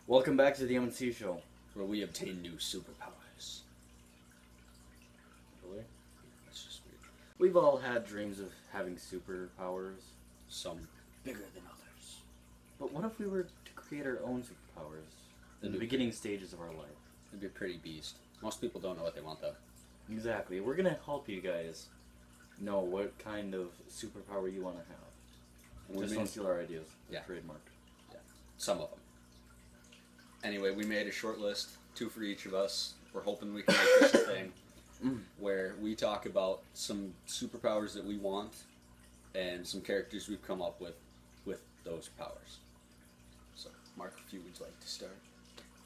Welcome back to the M&C show. Where we obtain new superpowers. Really? That's just weird. We've all had dreams of having superpowers. Some bigger than others. But what if we were to create our own superpowers in the beginning stages of our life? It'd be a pretty beast. Most people don't know what they want though. Exactly. We're going to help you guys know what kind of superpower you want to have. And just don't steal our ideas. Yeah. Trademarked. Yeah. Some of them. Anyway, we made a short list, 2 for each of us. We're hoping we can make this a thing where we talk about some superpowers that we want and some characters we've come up with those powers. So, Mark, if you would like to start.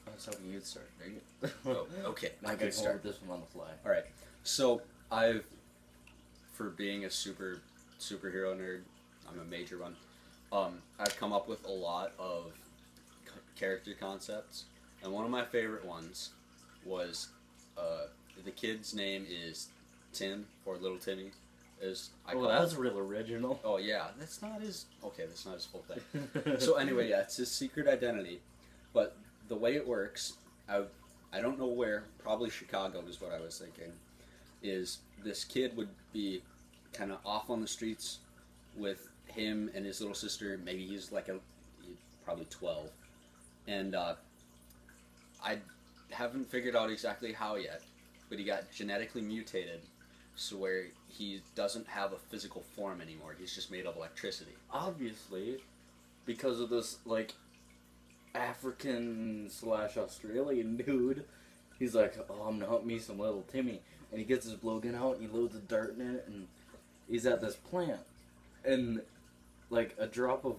I was hoping you'd start. Oh, okay. I can start this one on the fly. All right. So for being a superhero nerd, I'm a major one. I've come up with a lot of character concepts, and one of my favorite ones was the kid's name is Tim, or Little Timmy. That's real original. Oh yeah, that's not his full thing. So anyway, yeah, it's his secret identity, but the way it works, I don't know where, probably Chicago is what I was thinking, is this kid would be kind of off on the streets with him and his little sister. Maybe he's probably 12. And I haven't figured out exactly how yet, but he got genetically mutated so where he doesn't have a physical form anymore. He's just made of electricity. Obviously, because of this, African/Australian dude. He's like, oh, I'm gonna hunt me some little Timmy. And he gets his blowgun out and he loads a dart in it, and he's at this plant. And, a drop of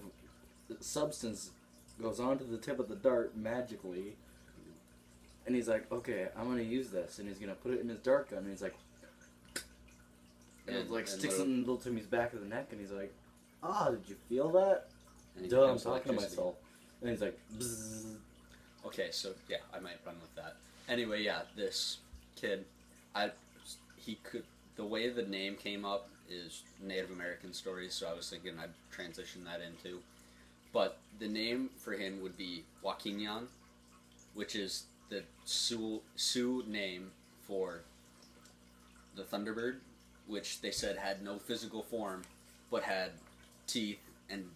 substance goes onto the tip of the dart magically. And he's like, okay, I'm gonna use this. And he's gonna put it in his dart gun, and he's like, sticks it in little Timmy's back of the neck, and he's like, did you feel that? Duh, I'm talking to myself. And he's like, bzzz. Okay, so yeah, I might run with that. Anyway, yeah, this kid, the way the name came up is Native American stories, so I was thinking I'd transition that into. But the name for him would be Wakinyan, which is the Sioux name for the Thunderbird, which they said had no physical form, but had teeth and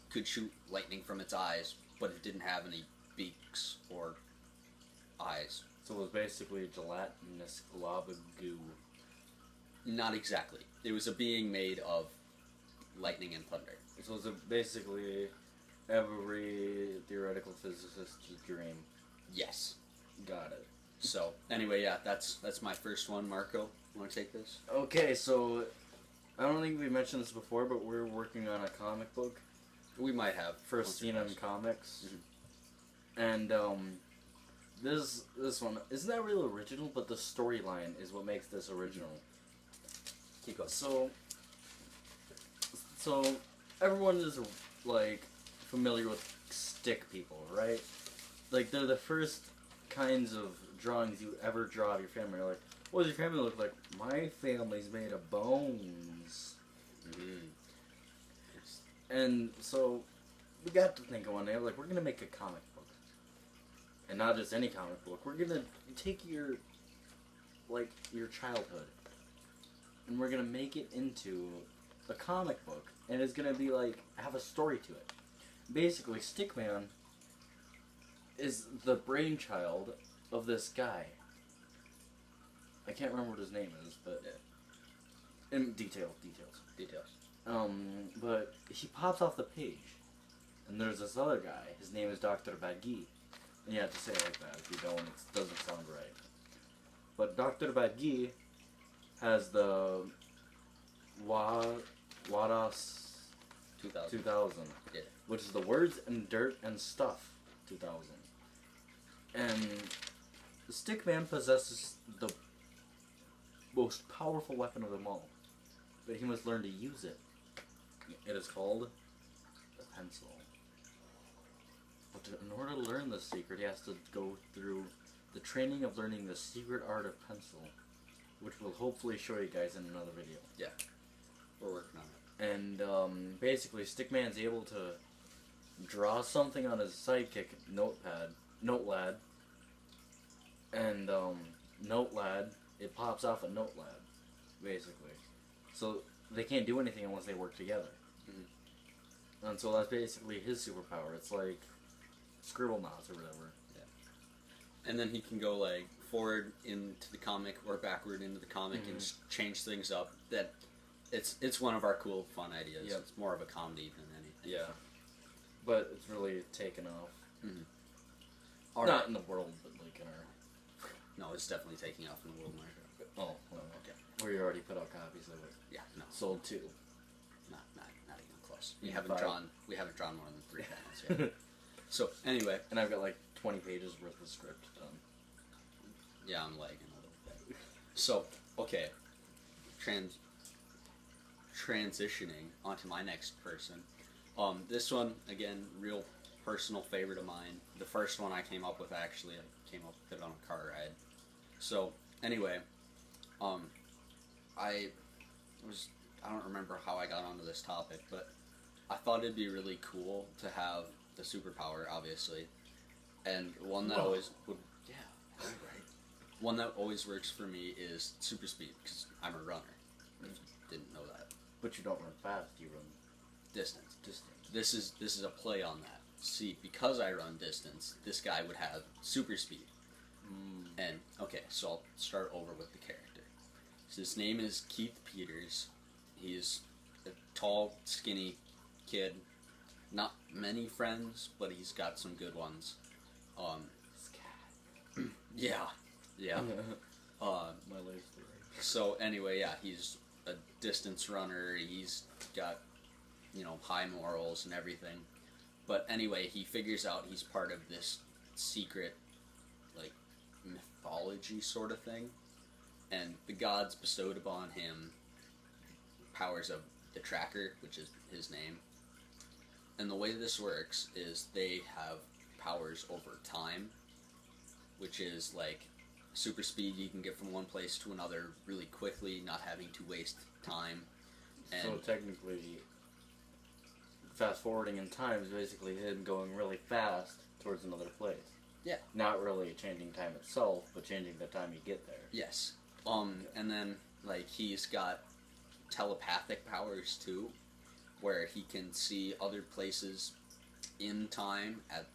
could shoot lightning from its eyes, but it didn't have any beaks or eyes. So it was basically a gelatinous glob of goo. Not exactly. It was a being made of lightning and thunder. So it was basically every theoretical physicist's dream. Yes. Got it. So, anyway, yeah, that's my first one. Marco, you want to take this? Okay, so I don't think we mentioned this before, but we're working on a comic book. We might have. For CNN Comics. Mm-hmm. And this one isn't that real original, but the storyline is what makes this original. Keep going. So everyone is familiar with stick people, right? They're the first kinds of drawings you ever draw of your family. You're like, what does your family look like? My family's made of bones. Mm-hmm. And so we got to think of one day, we're gonna make a comic book, and not just any comic book. We're gonna take your childhood, and we're gonna make it into a comic book, and it's gonna be have a story to it. Basically, Stickman is the brainchild of this guy. I can't remember what his name is, but in details. But he pops off the page, and there's this other guy. His name is Dr. Baggy. And you have to say it like that. If you don't, it doesn't sound right. But Dr. Baggy has the Wadas 2000, yeah. Which is the Words and Dirt and Stuff 2000. And the Stickman possesses the most powerful weapon of them all, but he must learn to use it. It is called the pencil. But in order to learn this secret, he has to go through the training of learning the secret art of pencil, which we'll hopefully show you guys in another video. Yeah, we're working on it. And basically, Stickman's able to draws something on his sidekick Notelad, and Notelad, it pops off a Notelad, basically. So they can't do anything unless they work together. Mm-hmm. And so that's basically his superpower. It's like scribble knots or whatever. Yeah. And then he can go like forward into the comic or backward into the comic and change things up. That it's one of our cool, fun ideas. Yep. It's more of a comedy than anything. Yeah. But it's really taken off. Mm-hmm. Not in the world, but like in our... No, it's definitely taking off in the world market. Oh, well, okay. We already put out copies of it. Yeah, no. Sold 2. Not even close. Yeah, We haven't drawn more than 3 panels yet. So anyway, and I've got like 20 pages worth of script done. Yeah, I'm lagging a little bit. So okay, transitioning onto my next person. This one again, real personal favorite of mine. The first one I came up with, actually, I came up with it on a car ride. So anyway, I don't remember how I got onto this topic, but I thought it'd be really cool to have the superpower, obviously, and one that always would, right. One that always works for me is super speed, because I'm a runner. If you didn't know that. But you don't run fast, you run distance. This is a play on that. See, because I run distance, this guy would have super speed. And okay, so I'll start over with the character. So his name is Keith Peters. He's a tall, skinny kid. Not many friends, but he's got some good ones. Yeah. My life story. So anyway, yeah, he's a distance runner. He's got, high morals and everything. But anyway, he figures out he's part of this secret, like, mythology sort of thing. And the gods bestowed upon him powers of the Tracker, which is his name. And the way this works is they have powers over time, which is like super speed. You can get from one place to another really quickly, not having to waste time. And so technically, fast forwarding in time is basically him going really fast towards another place. Yeah. Not really changing time itself, but changing the time you get there. Yes. And then, like, he's got telepathic powers, too, where he can see other places in time at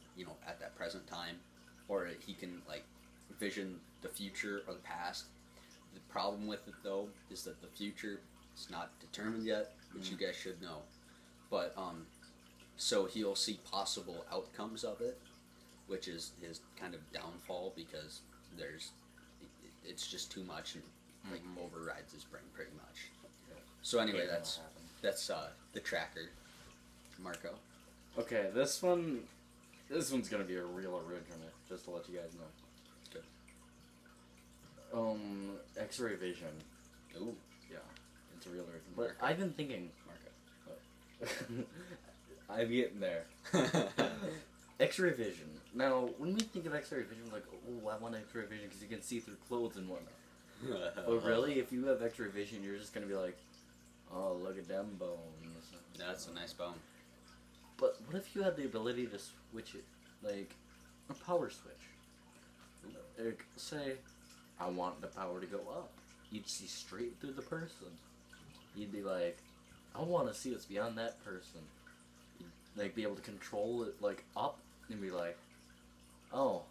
that present time, or he can, like, vision the future or the past. The problem with it, though, is that the future is not determined yet, which you guys should know. But, so he'll see possible outcomes of it, which is his kind of downfall, because it's just too much and like overrides his brain pretty much. Yeah. So anyway, that's the Tracker, Marco. Okay, this one's gonna be a real original, just to let you guys know. Good. X-ray vision. Ooh. Yeah, it's a real original. But I've been thinking, Marco. I'm getting there. X-ray vision. Now, when we think of X-ray vision, we're like, oh, I want X-ray vision because you can see through clothes and whatnot. But really, if you have X-ray vision, you're just gonna be like, oh, look at them bones. That's a nice bone. But what if you had the ability to switch it, like a power switch? Like, say, I want the power to go up. You'd see straight through the person. You'd be like, I want to see what's beyond that person. You'd, like, be able to control it, like, up, and be like, oh,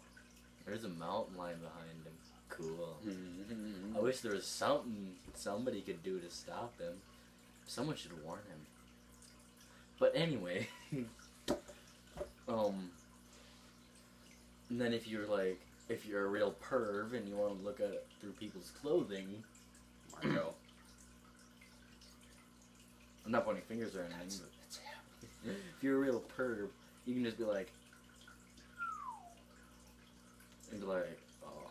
there's a mountain line behind him. Cool. I wish there was something somebody could do to stop him. Someone should warn him. But anyway, and then if you're a real perv and you want to look at it through people's clothing, Marco. I'm not pointing fingers or anything. But if you're a real perv, you can just be like, oh,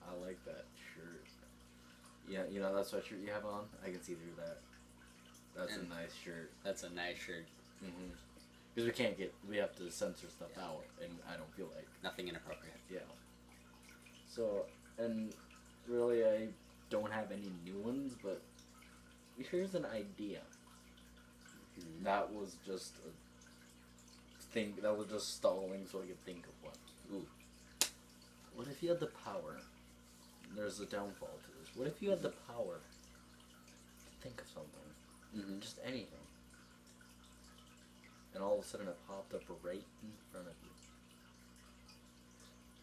I like that shirt. Yeah, that sweatshirt you have on? I can see through that. That's a nice shirt. That's a nice shirt. Because we have to censor stuff out, and I don't feel like... Nothing inappropriate. Yeah. So, and really I don't have any new ones, but here's an idea. That was just a think. That was just stalling so I could think of one. Ooh. What if you had the power? There's a downfall to this. What if you had the power to think of something? Mm-hmm. Just anything. And all of a sudden it popped up right in front of you.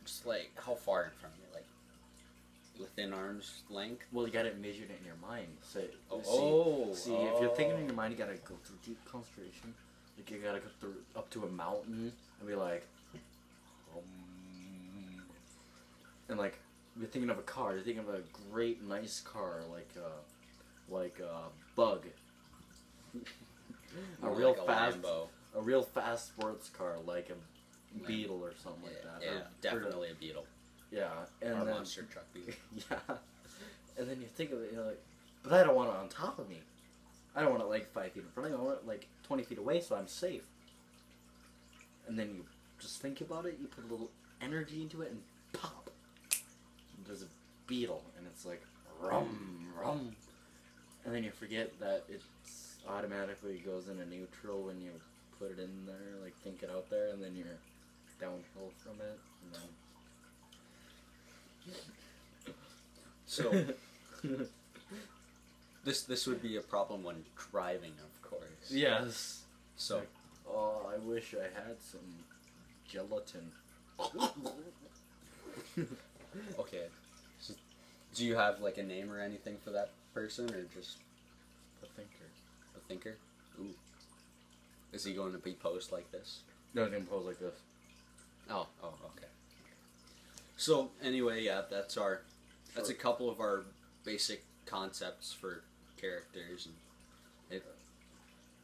Just like, how far in front of me? Like, within arm's length? Well, you got it measured in your mind. So, see, Oh. if you're thinking in your mind, you gotta go through deep concentration. Like, you gotta go through up to a mountain and be like, and like, you're thinking of a car. You're thinking of a great, nice car, like a Bug, a More real like a fast, Lambo. a real fast sports car, like a Beetle or something like that. Yeah, Or- definitely a Beetle. Yeah, and Or a then, monster truck Beetle. yeah, and then you think of it, you're like, but I don't want it on top of me. I don't want it like 5 feet in front of me. I want it like 20 feet away, so I'm safe. And then you just think about it. You put a little energy into it, and pop. There's a beetle, and it's like rum rum, and then you forget that it automatically goes into neutral when you put it in there, like think it out there, and then you're downhill from it, and then. So, this would be a problem when driving, of course. Yes. So, Like, oh, I wish I had some gelatin. okay. So, do you have like a name or anything for that person, or just The thinker. a thinker? Ooh. Is he going to be posed like this? No, I didn't pose like this. Oh, okay. So anyway, yeah, that's a couple of our basic concepts for characters, and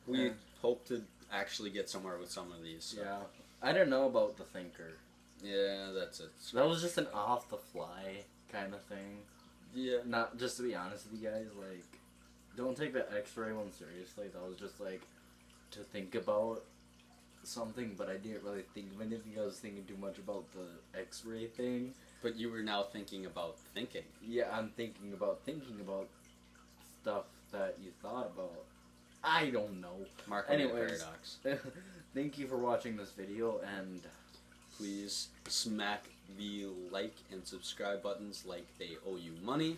we Yeah. hope to actually get somewhere with some of these. So. Yeah. I don't know about the thinker. Yeah, that's it. That was just an off the fly kind of thing. Yeah. Not just to be honest with you guys, like, don't take the X-ray one seriously. That was just like to think about something, but I didn't really think of anything. I was thinking too much about the X-ray thing. But you were now thinking about thinking. Yeah, I'm thinking about stuff that you thought about. I don't know. Marco Anyways. Paradox. Thank you for watching this video, and Please smack the like and subscribe buttons like they owe you money.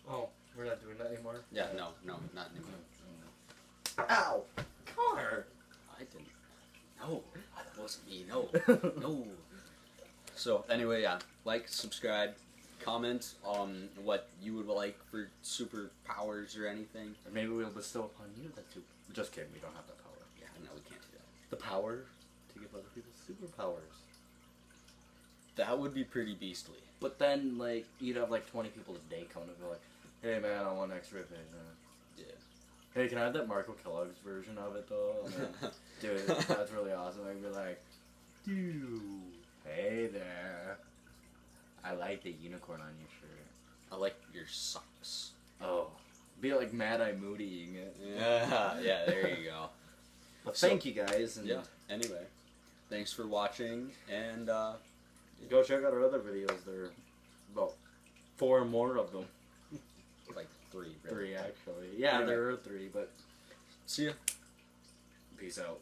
oh, we're not doing that anymore. Yeah, no, not anymore. Ow, car. I didn't. No, that wasn't me. No, no. So anyway, yeah, like, subscribe, comment on what you would like for superpowers or anything. Or maybe we'll bestow upon you that super. Just kidding, we don't have that power. Yeah, no, we can't do that. The power to give other people superpowers. That would be pretty beastly. But then, like, you'd have like 20 people a day coming and be like, "Hey man, I want X-ray vision. Yeah. Hey, can I have that Marco Kellogg's version of it though?" And then, dude, that's really awesome. I'd be like, "Dude, hey there. I like the unicorn on your shirt. I like your socks. Oh, be like Mad Eye Moody-ing it." Yeah, there you go. But So- thank you guys, and Yeah, anyway. Thanks for watching, and go check out our other videos. There are about 4 more of them. like 3, really. 3 actually. Yeah, Anyway. there are 3, but See ya. peace out.